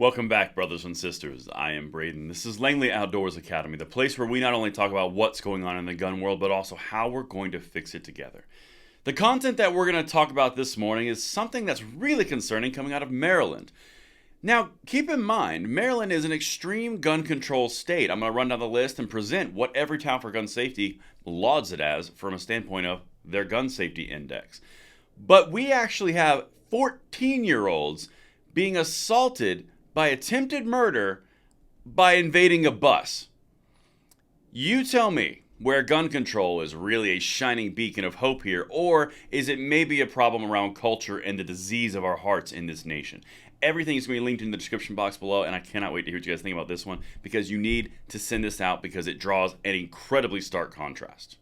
Welcome back, brothers and sisters. I am Braden. This is Langley Outdoors Academy, the place where we not only talk about what's going on in the gun world, but also how we're going to fix it together. The content that we're going to talk about this morning is something that's really concerning coming out of Maryland. Now, keep in mind, Maryland is an extreme gun control state. I'm going to run down the list and present what Everytown for Gun Safety lauds it as from a standpoint of their gun safety index. But we actually have 14-year-olds being assaulted by attempted murder by invading a bus. You tell me where gun control is really a shining beacon of hope here, or is it maybe a problem around culture and the disease of our hearts in this nation? Everything is going to be linked in the description box below, and I cannot wait to hear what you guys think about this one, because you need to send this out because it draws an incredibly stark contrast.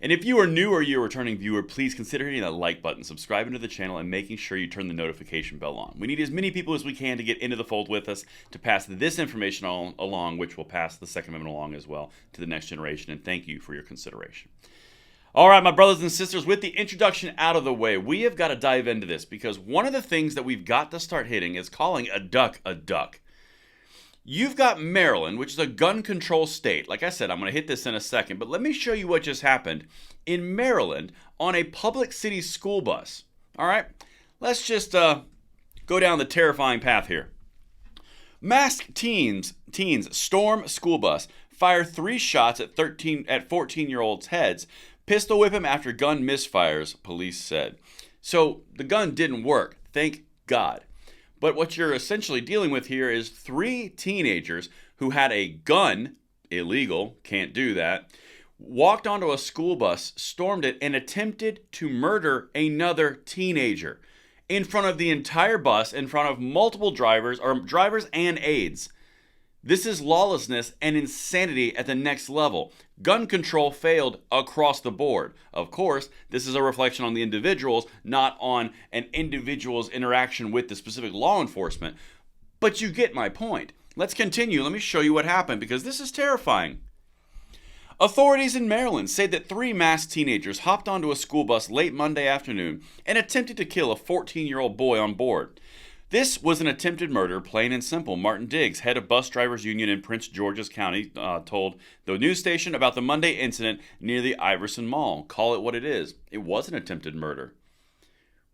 And if you are new or you're a returning viewer, please consider hitting that like button, subscribing to the channel, and making sure you turn the notification bell on. We need as many people as we can to get into the fold with us to pass this information along, which will pass the Second Amendment along as well to the next generation, and thank you for your consideration. All right, my brothers and sisters, with the introduction out of the way, we have got to dive into this because one of the things that we've got to start hitting is calling a duck a duck. You've got Maryland, which is a gun control state. Like I said, I'm going to hit this in a second, but let me show you what just happened in Maryland on a public city school bus. All right, let's just go down the terrifying path here. Masked teens storm school bus, fire 3 shots at 14-year-olds' heads, pistol whip him after gun misfires, police said. So the gun didn't work, thank God. But what you're essentially dealing with here is 3 teenagers who had a gun, illegal, can't do that, walked onto a school bus, stormed it, and attempted to murder another teenager in front of the entire bus, in front of multiple drivers and aides. This is lawlessness and insanity at the next level. Gun control failed across the board. Of course, this is a reflection on the individuals, not on an individual's interaction with the specific law enforcement. But you get my point. Let's continue. Let me show you what happened because this is terrifying. Authorities in Maryland say that 3 masked teenagers hopped onto a school bus late Monday afternoon and attempted to kill a 14-year-old boy on board. This was an attempted murder, plain and simple. Martin Diggs, head of Bus Drivers Union in Prince George's County, told the news station about the Monday incident near the Iverson Mall. Call it what it is. It was an attempted murder.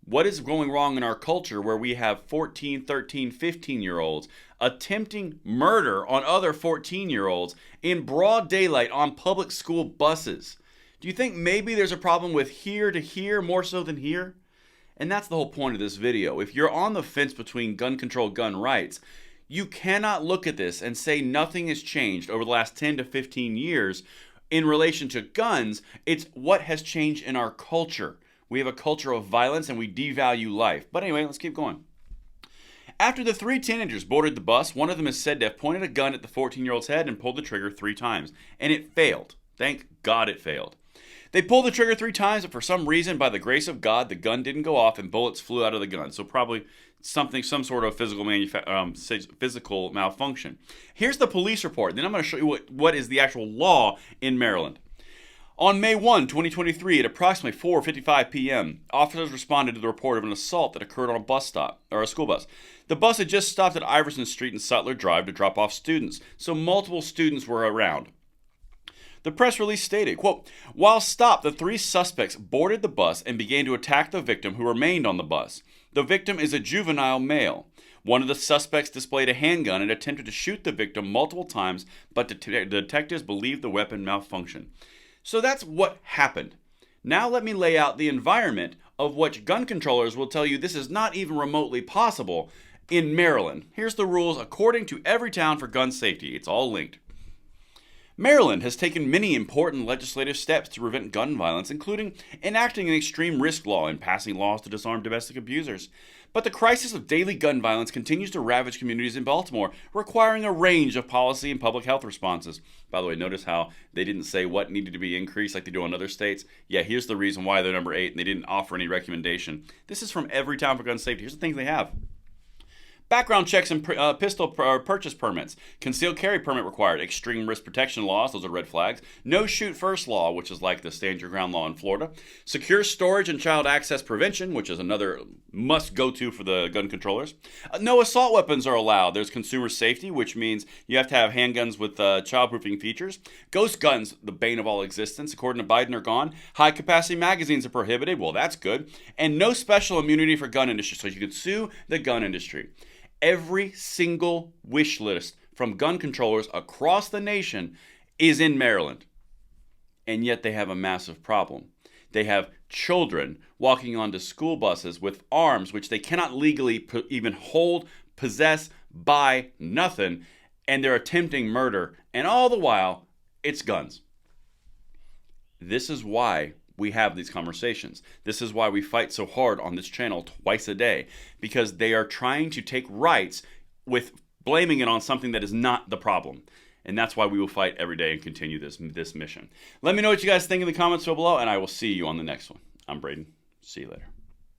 What is going wrong in our culture where we have 14, 13, 15-year-olds attempting murder on other 14-year-olds in broad daylight on public school buses? Do you think maybe there's a problem with here to here more so than here? And that's the whole point of this video. If you're on the fence between gun control, gun rights, you cannot look at this and say nothing has changed over the last 10 to 15 years in relation to guns. It's what has changed in our culture. We have a culture of violence and we devalue life. But anyway, let's keep going. After the 3 teenagers boarded the bus, one of them is said to have pointed a gun at the 14-year-old's head and pulled the trigger 3 times. And it failed. Thank God it failed. They pulled the trigger 3 times, but for some reason, by the grace of God, the gun didn't go off and bullets flew out of the gun. So probably some sort of physical malfunction. Here's the police report. Then I'm going to show you what is the actual law in Maryland. On May 1, 2023, at approximately 4:55 p.m., officers responded to the report of an assault that occurred on a school bus. The bus had just stopped at Iverson Street and Sutler Drive to drop off students, so multiple students were around. The press release stated, quote, while stopped, the 3 suspects boarded the bus and began to attack the victim who remained on the bus. The victim is a juvenile male. One of the suspects displayed a handgun and attempted to shoot the victim multiple times, but the detectives believe the weapon malfunctioned. So that's what happened. Now let me lay out the environment of which gun controllers will tell you this is not even remotely possible in Maryland. Here's the rules according to Everytown for Gun Safety. It's all linked. Maryland has taken many important legislative steps to prevent gun violence, including enacting an extreme risk law and passing laws to disarm domestic abusers. But the crisis of daily gun violence continues to ravage communities in Baltimore, requiring a range of policy and public health responses. By the way, notice how they didn't say what needed to be increased like they do in other states. Yeah, here's the reason why they're number 8, and they didn't offer any recommendation. This is from Everytown for Gun Safety. Here's the things they have. Background checks and pistol purchase permits. Concealed carry permit required. Extreme risk protection laws, those are red flags. No shoot first law, which is like the stand your ground law in Florida. Secure storage and child access prevention, which is another must go to for the gun controllers. No assault weapons are allowed. There's consumer safety, which means you have to have handguns with childproofing features. Ghost guns, the bane of all existence, according to Biden, are gone. High capacity magazines are prohibited. Well, that's good. And no special immunity for gun industry, so you can sue the gun industry. Every single wish list from gun controllers across the nation is in Maryland. And yet they have a massive problem. They have children walking onto school buses with arms which they cannot legally even hold, possess, buy, nothing. And they're attempting murder. And all the while, it's guns. This is why we have these conversations. This is why we fight so hard on this channel twice a day, because they are trying to take rights with blaming it on something that is not the problem. And that's why we will fight every day and continue this mission. Let me know what you guys think in the comments below, and I will see you on the next one. I'm Braden. See you later.